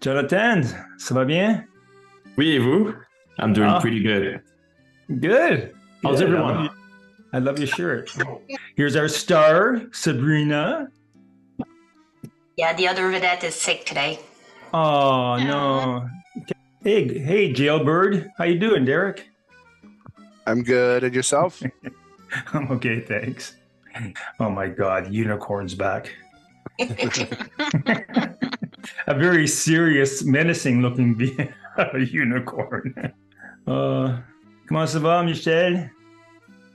Jonathan, ça va bien? Oui, et vous? I'm doing Ah, pretty good. good. How's Good. everyone? I love your shirt. Here's our star, Sabrina. Yeah, the other vedette is sick today. Oh Aw. no. Hey, Jailbird. How you doing, Derek? I'm good. And yourself? I'm okay, thanks. Oh my God, unicorn's back. A very serious, menacing-looking unicorn. Comment ça va, Michel?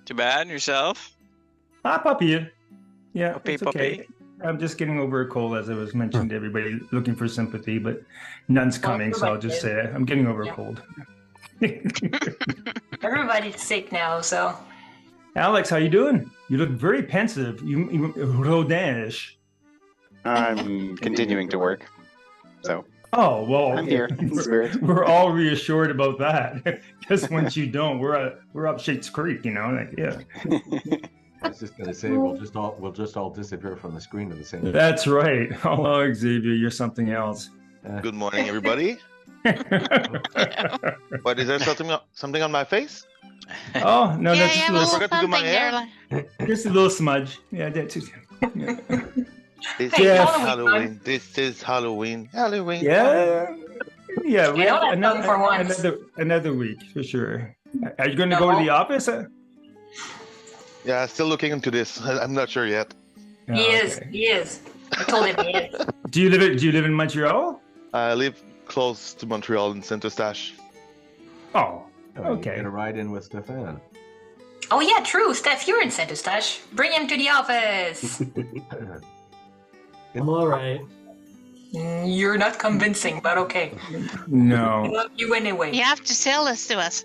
Too bad, and yourself? Ah, puppy. Yeah, Puppy, it's okay. puppy. I'm just getting over a cold, as I was mentioning to everybody, looking for sympathy, but none's coming, so I'll just say it. I'm getting over a cold. Everybody's sick now, so. Alex, how you doing? You look very pensive. You Rodin-ish. I'm continuing to work, so Oh, well, I'm here in spirit. we're all reassured about that. Because once you don't, we're up Shakes Creek, you know? Like, yeah. I was just gonna say we'll just all disappear from the screen at the same time. That's right. Oh, Xavier, you're something else. Good morning, everybody. What is there something on my face? Oh, no, Yeah, that's you just have a a little, little forgot to do my something hair. there. just a little smudge. Yeah, that's it. Yeah. This Hey, is Jeff. Halloween. This is Halloween. Halloween. Yeah, yeah, we I have don't have time for once. another week for sure. Are you going to go to the office? Yeah, still looking into this. I'm not sure yet. Oh, He is. okay. He is. I told him he is. Do you live in Montreal? I live close to Montreal in Saint Eustache. Oh, You okay. Get a ride in with Stefan. Oh, yeah, true. Steph, you're in Saint Eustache. Bring him to the office. I'm all right. You're not convincing, but okay. I No, love you anyway. You have to sell this to us.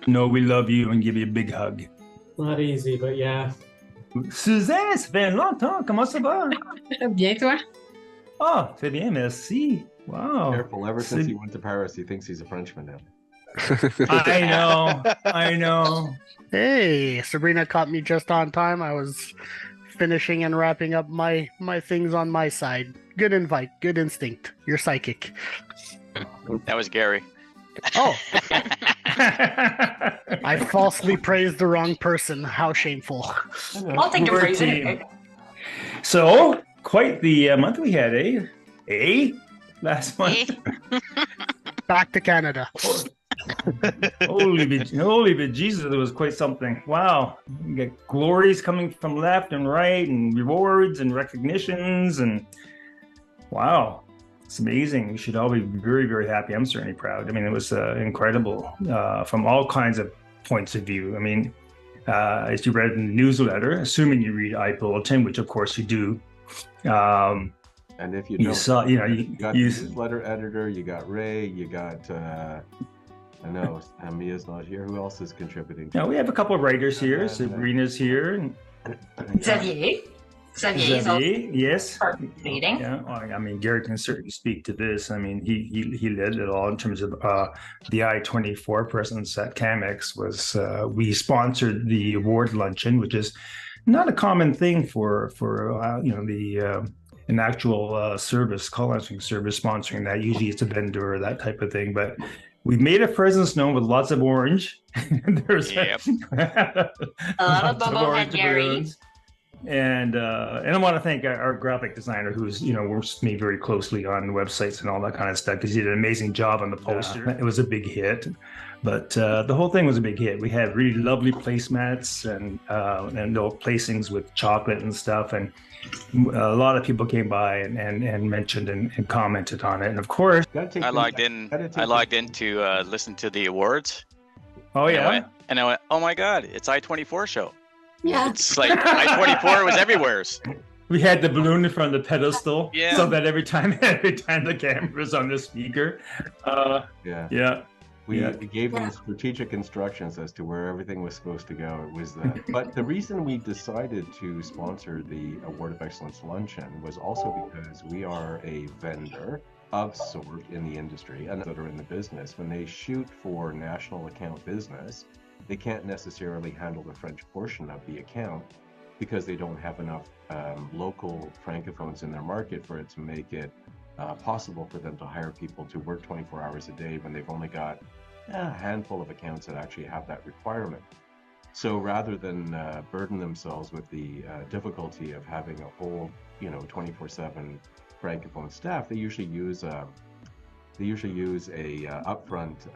no, we love you and give you a big hug. Not easy, but yeah. Suzanne, ça fait longtemps. Comment ça va? Bien, toi? Oh, très bien, merci. Wow. Careful, ever since Sig- he went to Paris, he thinks he's a Frenchman now. I know. Hey, Sabrina caught me just on time. I was finishing and wrapping up my things on my side. Good invite, good instinct. You're psychic. That was Gary. Oh, I falsely praised the wrong person. How shameful. I'll take the We're a praise team. anyway. So, quite the month we had, eh? Last month. Back to Canada. Holy bejesus, it was quite something. Wow. You get glories coming from left and right, and rewards and recognitions, and wow. It's amazing. We should all be very, very happy. I'm certainly proud. I mean, it was incredible from all kinds of points of view. I mean, as you read in the newsletter, assuming you read iBulletin, which of course you do, And if you you don't, saw, you got the newsletter editor, you got Ray, you got I know Mia's not here. Who else is contributing? Now we have a couple of writers here. Sabrina's here. And Xavier. Xavier is also Xavier, yes. reading. Yeah, I mean, Gary can certainly speak to this. I mean, he led it all in terms of the I-24 presence at CAMEX. We sponsored the award luncheon, which is not a common thing for an actual service, call answering service sponsoring that. Usually it's a vendor or that type of thing, but we made a presence known with lots of orange. There's Yep. A lot of lots bubblehead Gary. balloons. And I want to thank our graphic designer, who's works with me very closely on websites and all that kind of stuff, because he did an amazing job on the poster. It was a big hit, but the whole thing was a big hit. We had really lovely placemats and placings with chocolate and stuff, and a lot of people came by and mentioned and commented on it. And of course, I logged in to listen to the awards. oh yeah, And I went, oh my God, it's I-24 show. Yeah. It's like I-24 was everywhere. we had the balloon in front of the pedestal, Yeah. so that every time the camera was on the speaker, Yeah. We Yeah. gave them strategic instructions as to where everything was supposed to go. It was that. But the reason we decided to sponsor the Award of Excellence luncheon was also because we are a vendor of sort in the industry and that are in the business. When they shoot for national account business, they can't necessarily handle the French portion of the account because they don't have enough local francophones in their market for it to make it possible for them to hire people to work 24 hours a day when they've only got a handful of accounts that actually have that requirement. So rather than burden themselves with the difficulty of having a whole, 24/7 francophone staff, they usually use a upfront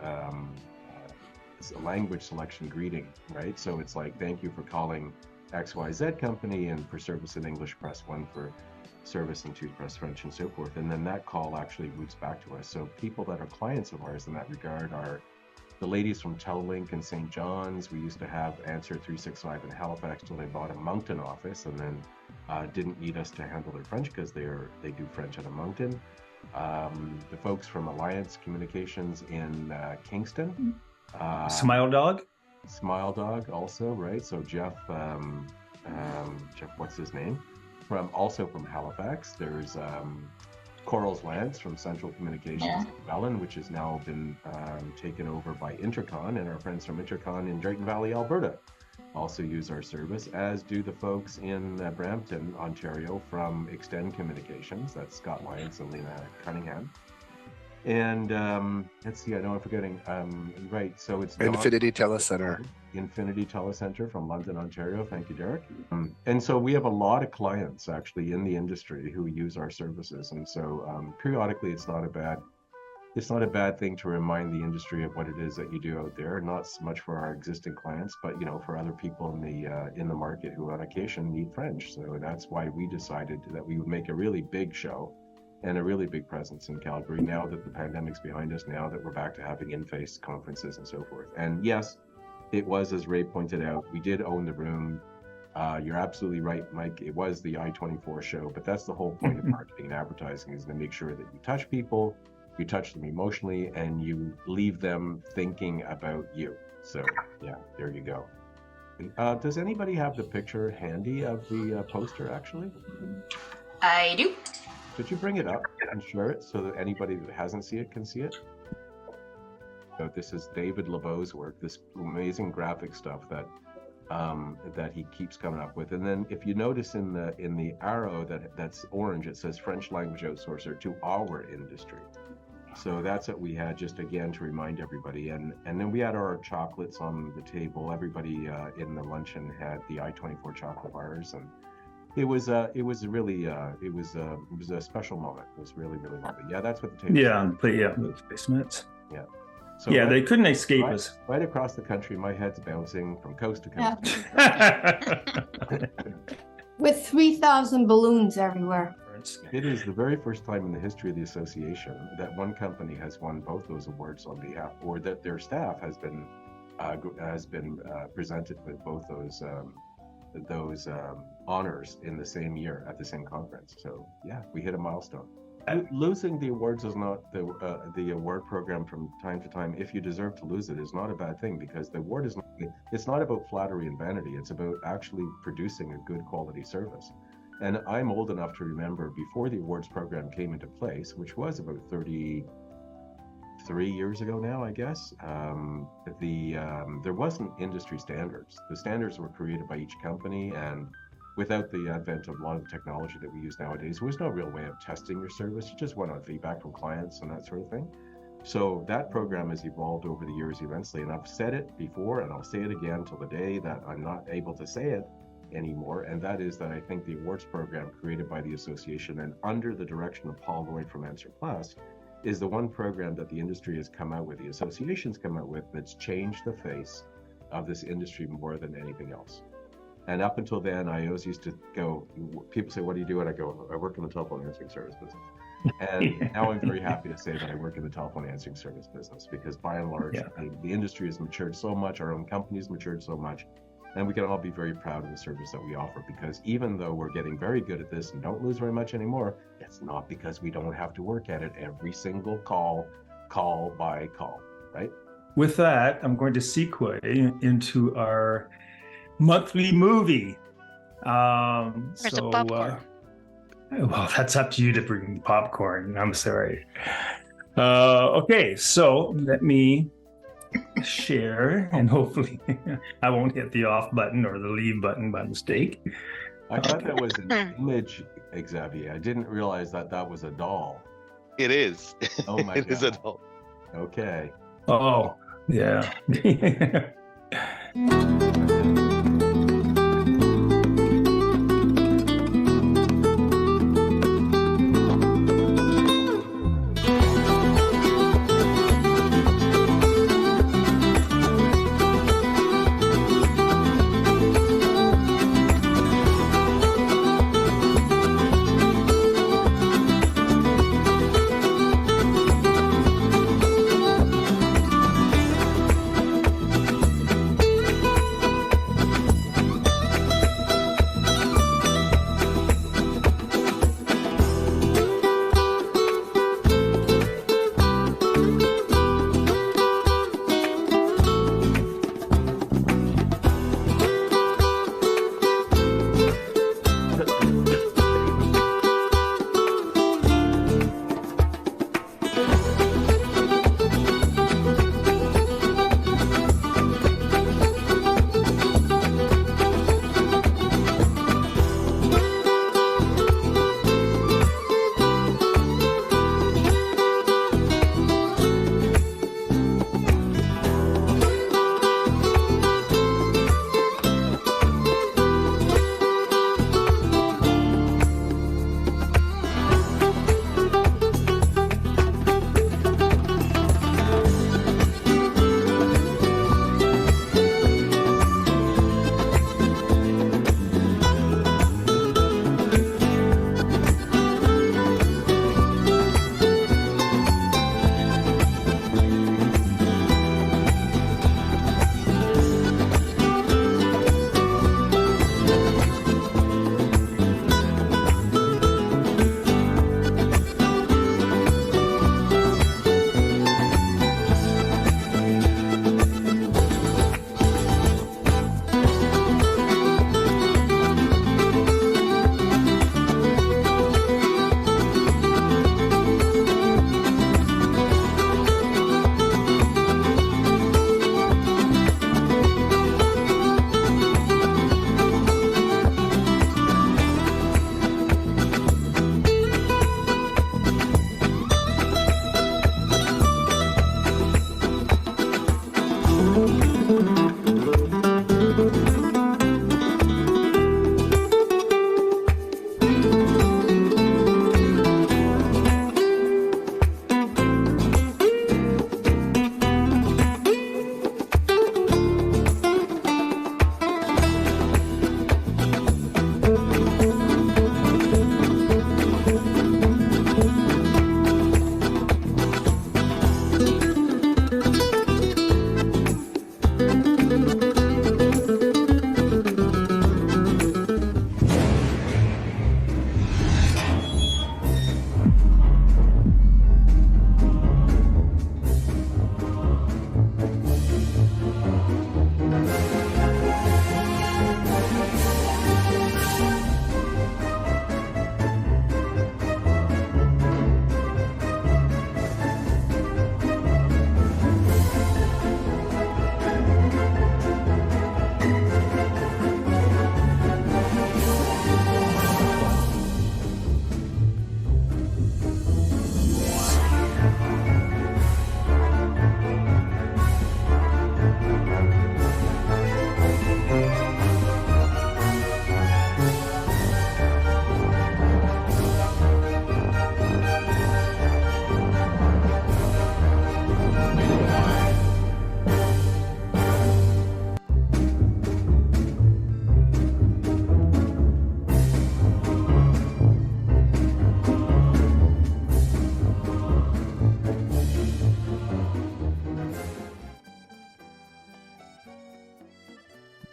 language selection greeting, right? So it's like, thank you for calling XYZ company, and for service in English, press 1, for service in 2, press French, and so forth. And then that call actually routes back to us. So people that are clients of ours in that regard are the ladies from Telelink in St. John's. We used to have Answer 365 in Halifax till they bought a Moncton office, and then didn't need us to handle their French because they do French out of Moncton. The folks from Alliance Communications in Kingston. Smile Dog Smile also, right? So Jeff, what's his name? Also from Halifax. There's Corals Lance from Central Communications in Welland, which has now been taken over by Intercon, and our friends from Intercon in Drayton Valley, Alberta, also use our service, as do the folks in Brampton, Ontario from Extend Communications. That's Scott Lyons and Lena Cunningham. And let's see, I know I'm forgetting. Right, so it's Infinity Telecenter. Infinity Telecenter from London, Ontario. Thank you, Derek. And so we have a lot of clients actually in the industry who use our services. And so periodically, it's not a bad thing to remind the industry of what it is that you do out there. Not so much for our existing clients, but for other people in the market who on occasion need French. So that's why we decided that we would make a really big show and a really big presence in Calgary now that the pandemic's behind us, now that we're back to having in-face conferences and so forth. And yes, it was, as Ray pointed out, we did own the room. You're absolutely right, Mike. It was the I-24 show, but that's the whole point of marketing and advertising, is to make sure that you touch people, you touch them emotionally, and you leave them thinking about you. So yeah, there you go. Does anybody have the picture handy of the poster, actually? I do. Could you bring it up and share it so that anybody that hasn't seen it can see it? So this is David LeBeau's work, this amazing graphic stuff that he keeps coming up with. And then if you notice in the arrow that's orange, it says French language outsourcer to our industry. So that's what we had, just again to remind everybody. And then we had our chocolates on the table. Everybody in the luncheon had the I-24 chocolate bars, and it was a special moment. It was really, really lovely. Yeah, that's what the table. Yeah, those placements. Yeah. So yeah, they couldn't escape us. Right across the country, my head's bouncing from coast to coast. Yeah. With 3,000 balloons everywhere. It is the very first time in the history of the association that one company has won both those awards on behalf, or that their staff has been presented with both those honors in the same year at the same conference. So yeah, we hit a milestone. Losing the awards is not the award program from time to time. If you deserve to lose it, is not a bad thing, because the award it's not about flattery and vanity. It's about actually producing a good quality service. And I'm old enough to remember before the awards program came into place, which was about 33 years ago now, I guess. There wasn't industry standards. The standards were created by each company, and without the advent of a lot of the technology that we use nowadays, there was no real way of testing your service. You just went on feedback from clients and that sort of thing. So that program has evolved over the years immensely. And I've said it before, and I'll say it again till the day that I'm not able to say it anymore. And that is that I think the awards program created by the association and under the direction of Paul Lloyd from Answer Plus is the one program that the industry has come out with, the association's come out with, that's changed the face of this industry more than anything else. And up until then, I always used to go, people say, what do you do? And I go, I work in the telephone answering service business. And now I'm very happy to say that I work in the telephone answering service business, because by and large, the industry has matured so much, our own company's matured so much, and we can all be very proud of the service that we offer, because even though we're getting very good at this and don't lose very much anymore, it's not because we don't have to work at it every single call by call, right? With that, I'm going to segue into our monthly movie. Where's the popcorn? Well, that's up to you to bring popcorn. I'm sorry. Okay, so let me share, and hopefully I won't hit the off button or the leave button by mistake. I thought that was an image, Xavier. I didn't realize that was a doll. It is. Oh my It is God. adult. Okay. Oh, yeah.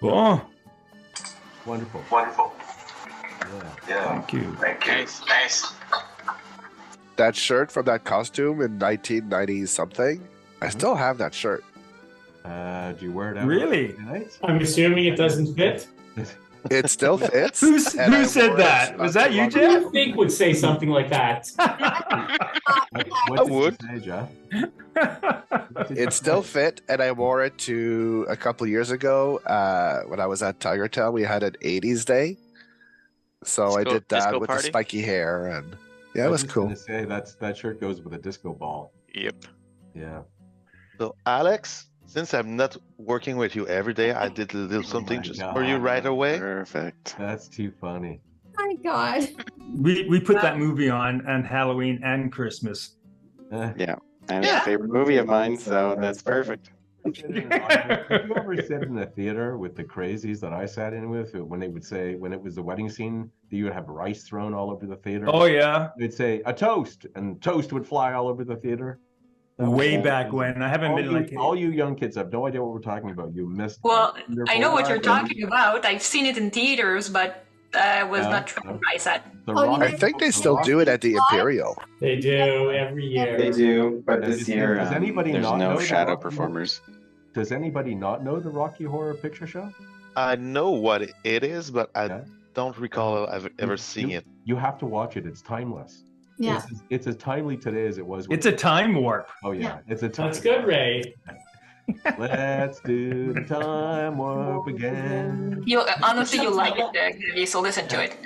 Cool. Wonderful. Yeah. Thank you. Nice. That shirt from that costume in 1990 something, I still have that shirt. Do you wear it out? Really? I'm assuming it doesn't fit. It still fits. Who said that? Was that you, Who do Jeff? you think would say something like that? What would. Say, Jeff? It still fit, and I wore it to a couple years ago when I was at Tiger Town. We had an 80s day. So I did that with the spiky hair. And Yeah, it was cool. To say that shirt goes with a disco ball. Yep. Yeah. So, Alex, since I'm not working with you every day, I did a little something just for you right away. Perfect. That's too funny. My God. We put that movie on Halloween and Christmas. Yeah. And it's a favorite movie of mine, so that's perfect. Have you ever sit in a theater with the crazies that I sat in with when they would say, when it was the wedding scene, that you would have rice thrown all over the theater? Oh, yeah. They'd say, a toast, and toast would fly all over the theater. Way back when. I haven't been like... All you young kids have no idea what we're talking about. You missed... Well, I know what you're talking about. I've seen it in theaters, but I was not trying rice at. I think they still do it at the Imperial. They do every year. They do, but this year does anybody there's not no know shadow that? performers. Does anybody not know the Rocky Horror Picture Show? I know what it is, but I don't recall I've ever seen it. You have to watch it. It's timeless. Yeah. It's as timely today as it was. It's a time warp. Oh, yeah. It's a time. That's good, Ray. Let's do the time warp again. You honestly, you like it, Gabby, so listen to it.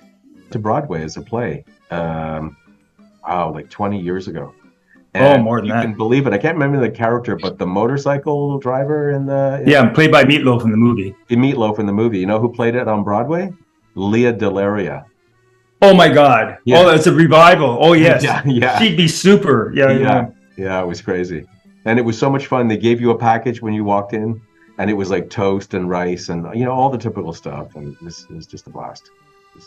To Broadway as a play, like 20 years ago. And more than that. You can believe it. I can't remember the character, but the motorcycle driver in the... Yeah, played by Meatloaf in the movie. Meatloaf in the movie. You know who played it on Broadway? Leah Delaria. Oh, my God. Yeah. Oh, it's a revival. Oh, yes. Yeah. She'd be super. Yeah. Yeah, it was crazy. And it was so much fun. They gave you a package when you walked in, and it was like toast and rice and, all the typical stuff. And it was just a blast.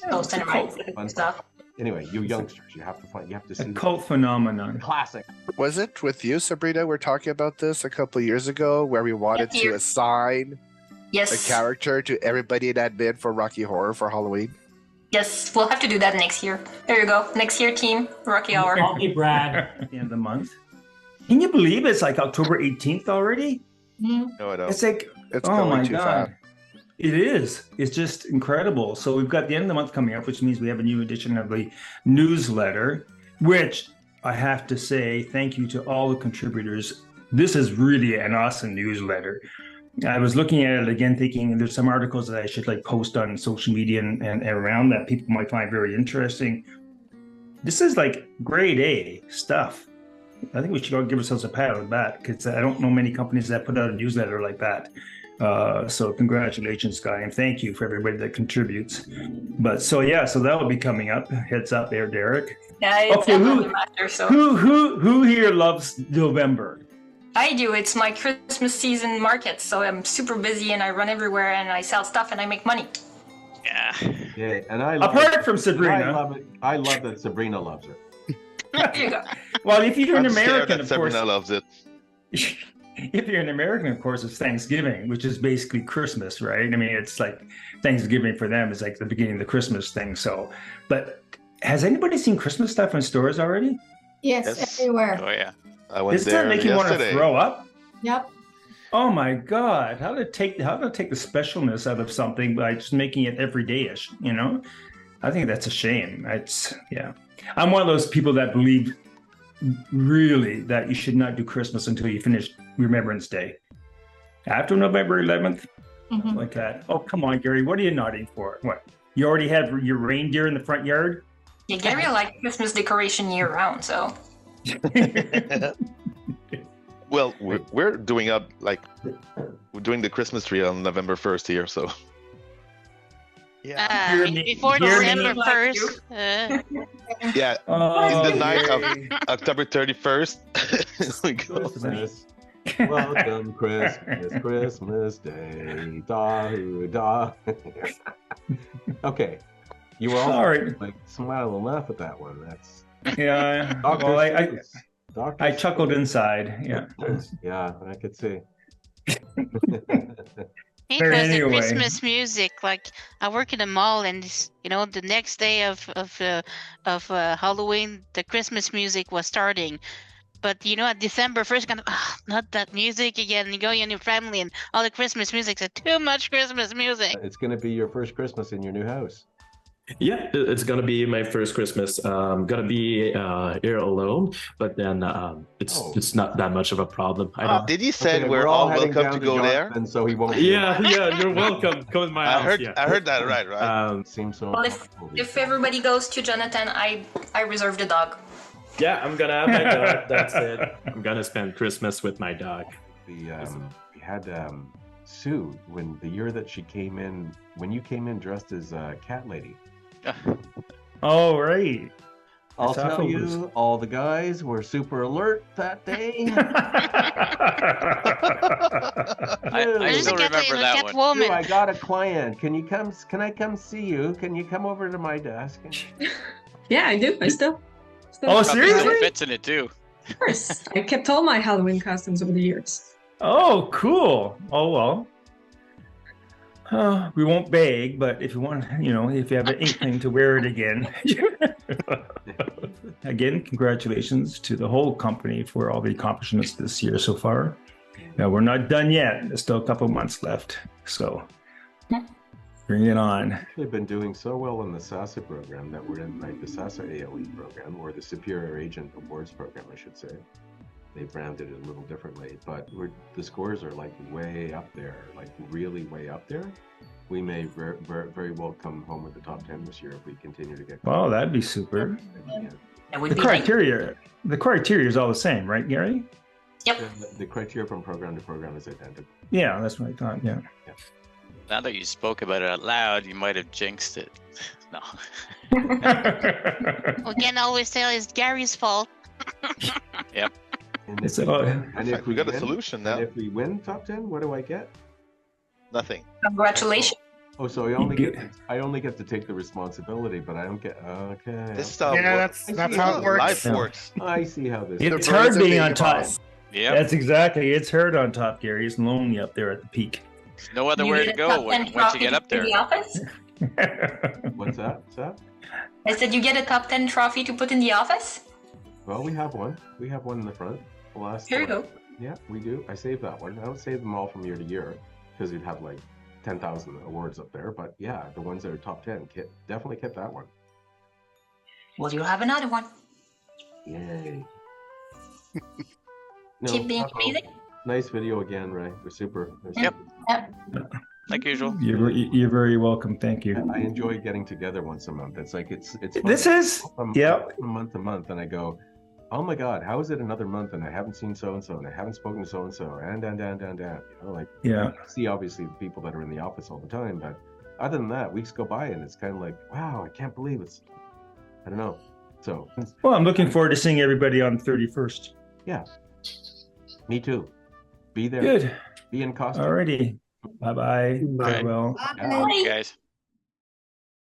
Toast and rice and stuff. Anyway, you youngsters, you have to see a cult phenomenon. Classic. Was it with you, Sabrina? We're talking about this a couple of years ago, where we wanted to assign a character to everybody in admin for Rocky Horror for Halloween. Yes, we'll have to do that next year. There you go. Next year, team Rocky Hour. Call me Brad. At the end of the month. Can you believe it's like October 18th already? Mm-hmm. No, I don't. It's like, it's oh going my too God. fast. It is. It's just incredible. So we've got the end of the month coming up, which means we have a new edition of the newsletter, which I have to say thank you to all the contributors. This is really an awesome newsletter. I was looking at it again, thinking there's some articles that I should post on social media and around that people might find very interesting. This is like grade A stuff. I think we should all give ourselves a pat on the back because I don't know many companies that put out a newsletter like that. So congratulations, Guy, and thank you for everybody that contributes. But so that will be coming up. Heads up there, Derek. Yeah, it's definitely matter. So who here loves November? I do. It's my Christmas season market, so I'm super busy and I run everywhere and I sell stuff and I make money. Yeah, and I love apart from Sabrina, I love that Sabrina loves it. There you go. Well, if you're an American, of course, Sabrina loves it. If you're an American, of course, it's Thanksgiving, which is basically Christmas, right? I mean, it's like Thanksgiving for them is like the beginning of the Christmas thing. So, but has anybody seen Christmas stuff in stores already? Yes, everywhere. Oh, yeah. I went Doesn't there that make you want to throw up? Yep. Oh my God! How to take the specialness out of something by just making it everyday-ish? I think that's a shame. I'm one of those people that believe really that you should not do Christmas until you finish Remembrance Day. After November 11th, like that. Oh, come on, Gary. What are you nodding for? What? You already have your reindeer in the front yard? Yeah, Gary likes Christmas decoration year round, so. Well, we're doing we're doing the Christmas tree on November 1st here, so. Yeah. Before December 1st. Yeah, in the night of October 31st. We go. Christmas. Welcome Christmas Day. Da. Okay. You were all smile and laugh at that one. That's I chuckled inside. Yeah. Yeah, I could see. Because the Christmas music, I work in a mall, and the next day of Halloween, the Christmas music was starting. But at December 1st, not that music again. You go in your family, and all the Christmas music is too much Christmas music. It's going to be your first Christmas in your new house. Yeah, it's gonna be my first Christmas. Gonna be here alone, but then it's not that much of a problem. I don't. Did he said Okay, we're all heading welcome down to go there? Jonathan, so he won't. Yeah, you're welcome. Come to my house. I heard that right. Seems so. Well, if everybody goes to Jonathan, I reserve the dog. Yeah, I'm gonna have my dog. That's it. I'm gonna spend Christmas with my dog. We had Sue when the year that she came in. When you came in dressed as a cat lady. Oh, right. I'll tell you, all the guys were super alert that day. I still remember that one. Sue, I got a client. Can I come see you? Can you come over to my desk? Yeah, I do. I still. Oh, seriously? Fits in it too. Of course. I kept all my Halloween costumes over the years. Oh, cool. Oh, well. We won't beg, but if you want, if you have an inkling to wear it again. Again, congratulations to the whole company for all the accomplishments this year so far. Now, we're not done yet. There's still a couple months left. So bring it on. They've been doing so well in the SASA program that we're in the SASA AOE program, or the Superior Agent Awards program, I should say. They branded it a little differently, but the scores are like way up there, like really way up there. We may very well come home with the top 10 this year if we continue to get. Well, that'd be super. The criteria is all the same, right, Gary? Yep. The criteria from program to program is identical. Yeah, that's what I thought. Yeah. Now that you spoke about it out loud, you might have jinxed it. No. Again, I always say it's Gary's fault. Yep. And if we got a solution now. And if we win top 10, what do I get? Nothing. Congratulations. Oh, so I only get to take the responsibility, but I don't get. Okay. This stuff. Yeah, that's how it works. Life works. I see how this. It's hard being on top. Yeah. That's exactly. It's hard on top, Gary. It's lonely up there at the peak. There's no other way to go once you get up there. What's that? I said you get a top 10 trophy to put in the office? Well, we have one. We have one in the front. The last Here you one. go. Yeah, we do. I saved that one. I don't save them all from year to year because we'd have like 10,000 awards up there. But yeah, the ones that are top 10, definitely kept that one. Well, you'll have another one. Yay. Keep being amazing. Nice video again, Ray. We're super. Yep. Like usual. You're very welcome. Thank you. I enjoy getting together once a month. It's like it's. This is from month to month, and I go, oh my God, how is it another month and I haven't seen so and so and I haven't spoken to so and so and I see obviously the people that are in the office all the time, but other than that, weeks go by and it's kind of like, wow, I can't believe I don't know. So. Well, I'm looking forward to seeing everybody on the 31st. Yeah. Me too. Be there. Good. Be in costume. Alrighty. Bye-bye. Bye. Farewell. Bye. Guys.